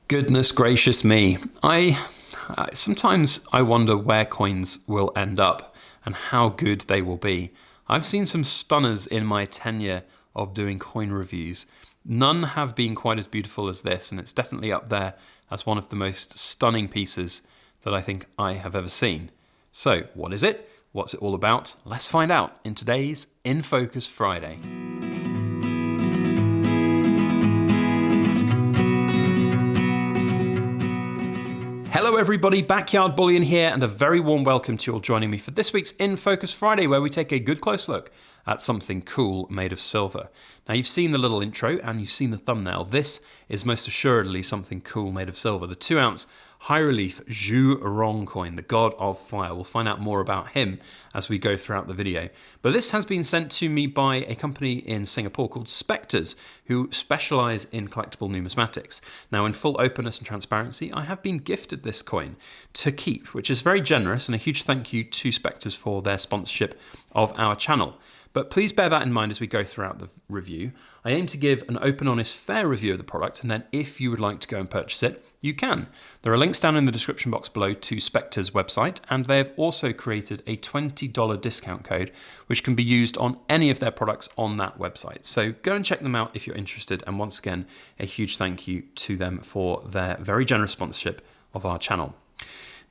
Goodness gracious me. Sometimes I wonder where coins will end up and how good they will be. I've seen some stunners in my tenure of doing coin reviews. None have been quite as beautiful as this, and it's definitely up there as one of the most stunning pieces that I think I have ever seen. So, what is it? What's it all about? Let's find out in today's In Focus Friday. Hello everybody, Backyard Bullion here, and a very warm welcome to you all joining me for this week's In Focus Friday, where we take a good close look at something cool made of silver. Now you've seen the little intro and you've seen the thumbnail. This is most assuredly something cool made of silver. The 2-ounce high relief Rong coin, the god of fire. We'll find out more about him as we go throughout the video. But this has been sent to me by a company in Singapore called Spectres, who specialize in collectible numismatics. Now, in full openness and transparency, I have been gifted this coin to keep, which is very generous, and a huge thank you to Spectres for their sponsorship of our channel. But please bear that in mind as we go throughout the review. I aim to give an open, honest, fair review of the product, and then if you would like to go and purchase it, you can. There are links down in the description box below to Spectres' website, and they have also created a $20 discount code, which can be used on any of their products on that website. So go and check them out if you're interested, and once again, a huge thank you to them for their very generous sponsorship of our channel.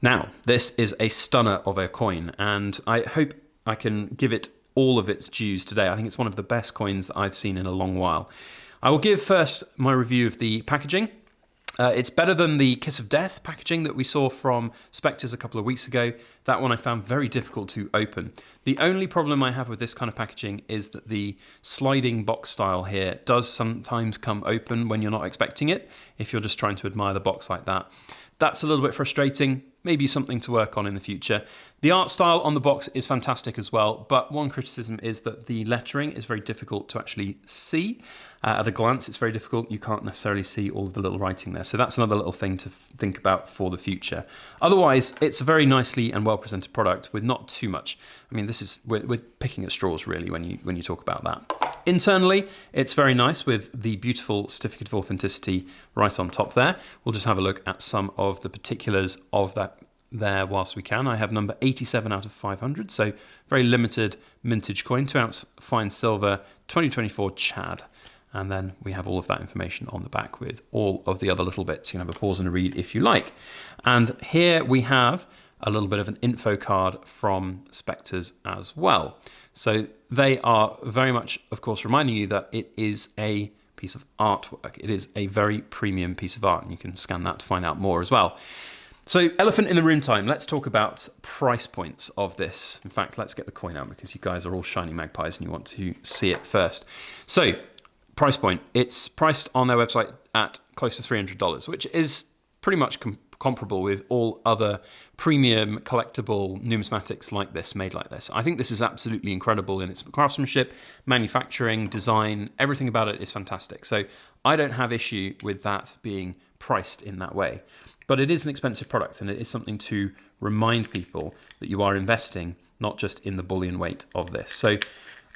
Now, this is a stunner of a coin, and I hope I can give it all of its dues today. I think it's one of the best coins that I've seen in a long while. I will give first my review of the packaging. It's better than the Kiss of Death packaging that we saw from Spectres a couple of weeks ago. That one I found very difficult to open. The only problem I have with this kind of packaging is that the sliding box style here does sometimes come open when you're not expecting it, if you're just trying to admire the box like that. That's a little bit frustrating, maybe something to work on in the future. The art style on the box is fantastic as well, but one criticism is that the lettering is very difficult to actually see. At a glance, it's very difficult. You can't necessarily see all of the little writing there. So that's another little thing to think about for the future. Otherwise, it's a very nicely and well-presented product with not too much. I mean, we're picking at straws, really, when you talk about that. Internally, it's very nice with the beautiful certificate of authenticity right on top there. We'll just have a look at some of the particulars of that there whilst we can. I have number 87 out of 500, so very limited mintage coin, 2-ounce fine silver, 2024 Chad. And then we have all of that information on the back with all of the other little bits. You can have a pause and a read if you like. And here we have a little bit of an info card from Spectres as well. So they are very much, of course, reminding you that it is a piece of artwork. It is a very premium piece of art, and you can scan that to find out more as well. So, elephant in the room time. Let's talk about price points of this. In fact, let's get the coin out because you guys are all shiny magpies and you want to see it first. So, price point. It's priced on their website at close to $300, which is pretty much comparable with all other premium collectible numismatics like this, made like this. I think this is absolutely incredible in its craftsmanship, manufacturing, design. Everything about it is fantastic. So I don't have issue with that being priced in that way. But it is an expensive product, and it is something to remind people that you are investing not just in the bullion weight of this. So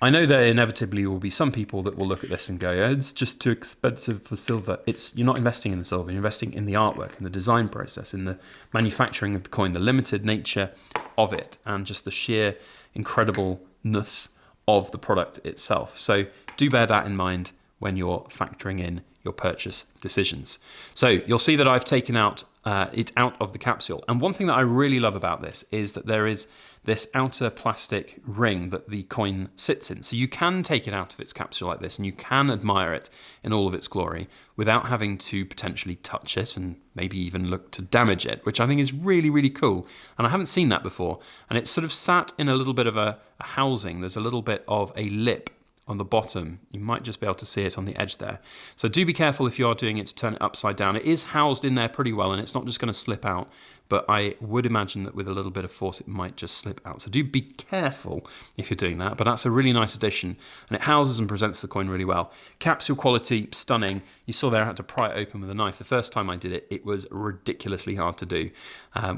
I know there inevitably will be some people that will look at this and go, oh, it's just too expensive for silver. You're not investing in the silver, you're investing in the artwork, in the design process, in the manufacturing of the coin, the limited nature of it, and just the sheer incredibleness of the product itself. So do bear that in mind when you're factoring in your purchase decisions. So you'll see that I've taken it out of the capsule. And one thing that I really love about this is that there is this outer plastic ring that the coin sits in. So you can take it out of its capsule like this and you can admire it in all of its glory without having to potentially touch it and maybe even look to damage it, which I think is really, really cool. And I haven't seen that before. And it's sort of sat in a little bit of a housing. There's a little bit of a lip on the bottom. You might just be able to see it on the edge there. So do be careful if you are doing it to turn it upside down. It is housed in there pretty well and it's not just going to slip out, but I would imagine that with a little bit of force it might just slip out. So do be careful if you're doing that, but that's a really nice addition and it houses and presents the coin really well. Capsule quality, stunning. You saw there I had to pry it open with a knife. The first time I did it, it was ridiculously hard to do,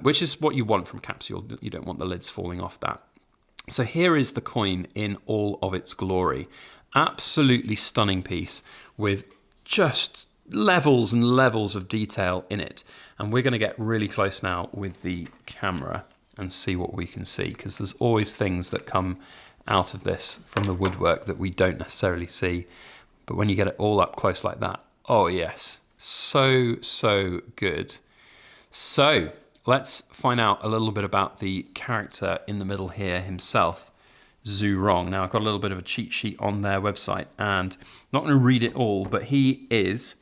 which is what you want from capsule. You don't want the lids falling off that. So here is the coin in all of its glory. Absolutely stunning piece with just levels and levels of detail in it. And we're going to get really close now with the camera and see what we can see, because there's always things that come out of this from the woodwork that we don't necessarily see. But when you get it all up close like that, oh yes, so good. So let's find out a little bit about the character in the middle here himself, Rong. Now I've got a little bit of a cheat sheet on their website, and I'm not going to read it all, but he is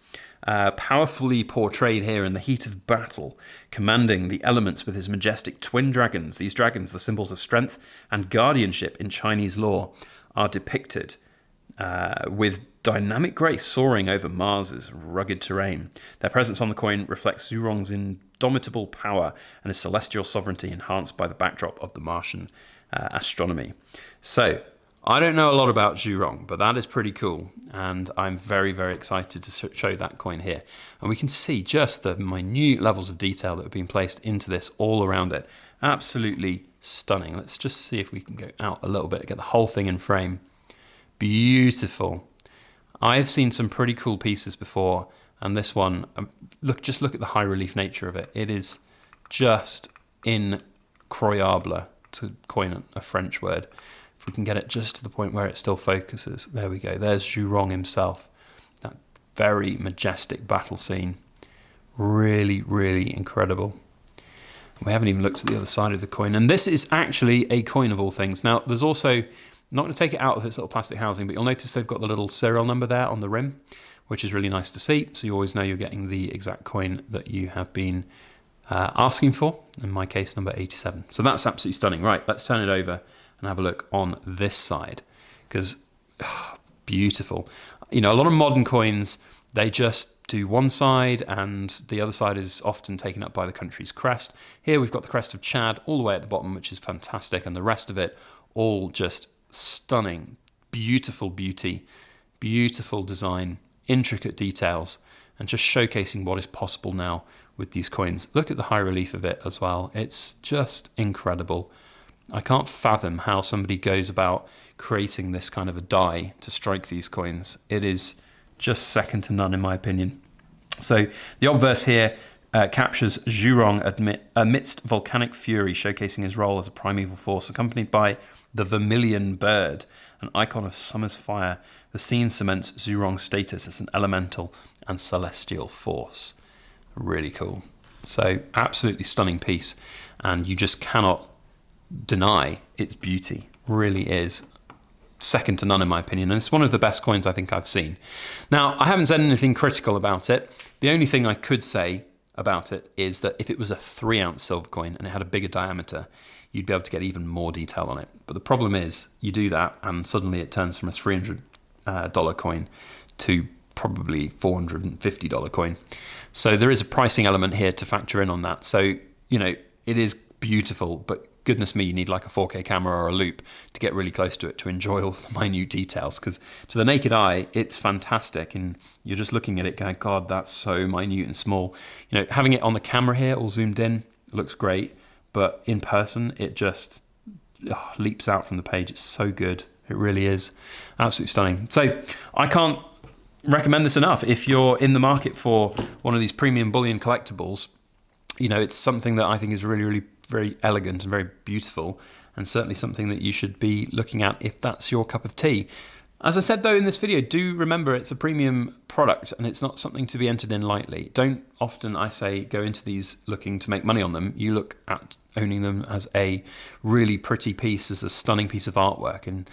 powerfully portrayed here in the heat of battle, commanding the elements with his majestic twin dragons. These dragons, the symbols of strength and guardianship in Chinese lore, are depicted with dynamic grace soaring over Mars's rugged terrain. Their presence on the coin reflects Rong's indomitable power and his celestial sovereignty, enhanced by the backdrop of the Martian astronomy. So, I don't know a lot about Rong, but that is pretty cool, and I'm very excited to show that coin here. And we can see just the minute levels of detail that have been placed into this all around it. Absolutely stunning. Let's just see if we can go out a little bit, get the whole thing in frame. Beautiful. I've seen some pretty cool pieces before, and this one, just look at the high relief nature of it. It is just incroyable, to coin a French word. If we can get it just to the point where it still focuses. There we go. There's Rong himself. That very majestic battle scene. Really incredible. We haven't even looked at the other side of the coin. And this is actually a coin of all things. Now, there's also, not going to take it out of its little plastic housing, but you'll notice they've got the little serial number there on the rim, which is really nice to see. So you always know you're getting the exact coin that you have been asking for. In my case, number 87. So that's absolutely stunning. Right, let's turn it over and have a look on this side, because beautiful. You know, a lot of modern coins, they just do one side and the other side is often taken up by the country's crest. Here we've got the crest of Chad all the way at the bottom, which is fantastic, and the rest of it all just stunning, beautiful beauty, beautiful design, intricate details, and just showcasing what is possible now with these coins. Look at the high relief of it as well. It's just incredible. I can't fathom how somebody goes about creating this kind of a die to strike these coins. It is just second to none in my opinion. So the obverse here captures Rong amidst volcanic fury, showcasing his role as a primeval force, accompanied by the vermilion bird, an icon of summer's fire. The scene cements Rong's status as an elemental and celestial force. Really cool. So absolutely stunning piece, and you just cannot deny its beauty. Really is second to none in my opinion, and it's one of the best coins I think I've seen. Now, I haven't said anything critical about it. The only thing I could say about it is that if it was a 3-ounce silver coin and it had a bigger diameter, you'd be able to get even more detail on it. But the problem is, you do that and suddenly it turns from a $300 coin to probably $450 coin. So there is a pricing element here to factor in on that. So, you know, it is beautiful, but goodness me, you need like a 4K camera or a loop to get really close to it to enjoy all the minute details, because to the naked eye, it's fantastic. And you're just looking at it going, God, that's so minute and small. You know, having it on the camera here all zoomed in, it looks great. But in person, it just leaps out from the page. It's so good. It really is. Absolutely stunning. So I can't recommend this enough. If you're in the market for one of these premium bullion collectibles, you know, it's something that I think is really very elegant and very beautiful, and certainly something that you should be looking at if that's your cup of tea. As I said though in this video, do remember it's a premium product and it's not something to be entered in lightly. Don't often, I say, go into these looking to make money on them. You look at owning them as a really pretty piece, as a stunning piece of artwork, and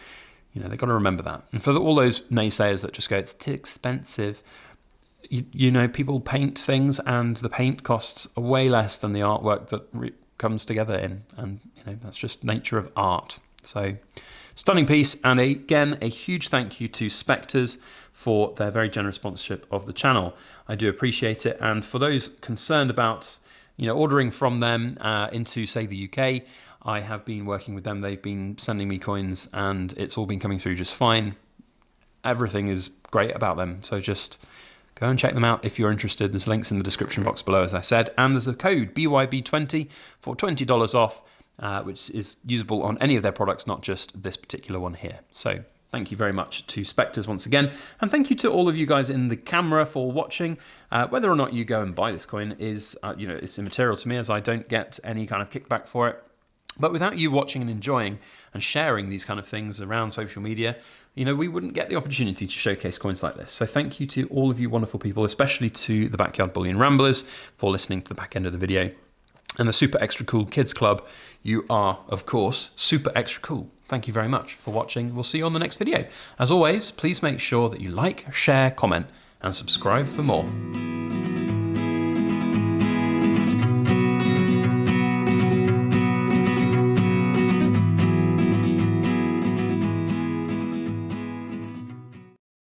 you know, they've got to remember that. And for all those naysayers that just go, it's too expensive, you know, people paint things and the paint costs way less than the artwork that comes together in, and you know, that's just nature of art. So stunning piece, and again, a huge thank you to Spectres for their very generous sponsorship of the channel. I do appreciate it, and for those concerned about, you know, ordering from them into, say, the UK, I have been working with them. They've been sending me coins, and it's all been coming through just fine. Everything is great about them, so just go and check them out if you're interested. There's links in the description box below, as I said, and there's a code BYB20 for $20 off, which is usable on any of their products, not just this particular one here. So Thank you very much to Spectres once again, and thank you to all of you guys in the camera for watching. Whether or not you go and buy this coin is, it's immaterial to me, as I don't get any kind of kickback for it. But without you watching and enjoying and sharing these kind of things around social media, we wouldn't get the opportunity to showcase coins like this. So thank you to all of you wonderful people, especially to the Backyard Bullion Ramblers for listening to the back end of the video. And the Super Extra Cool Kids Club, you are, of course, super extra cool. Thank you very much for watching. We'll see you on the next video. As always, please make sure that you like, share, comment, and subscribe for more.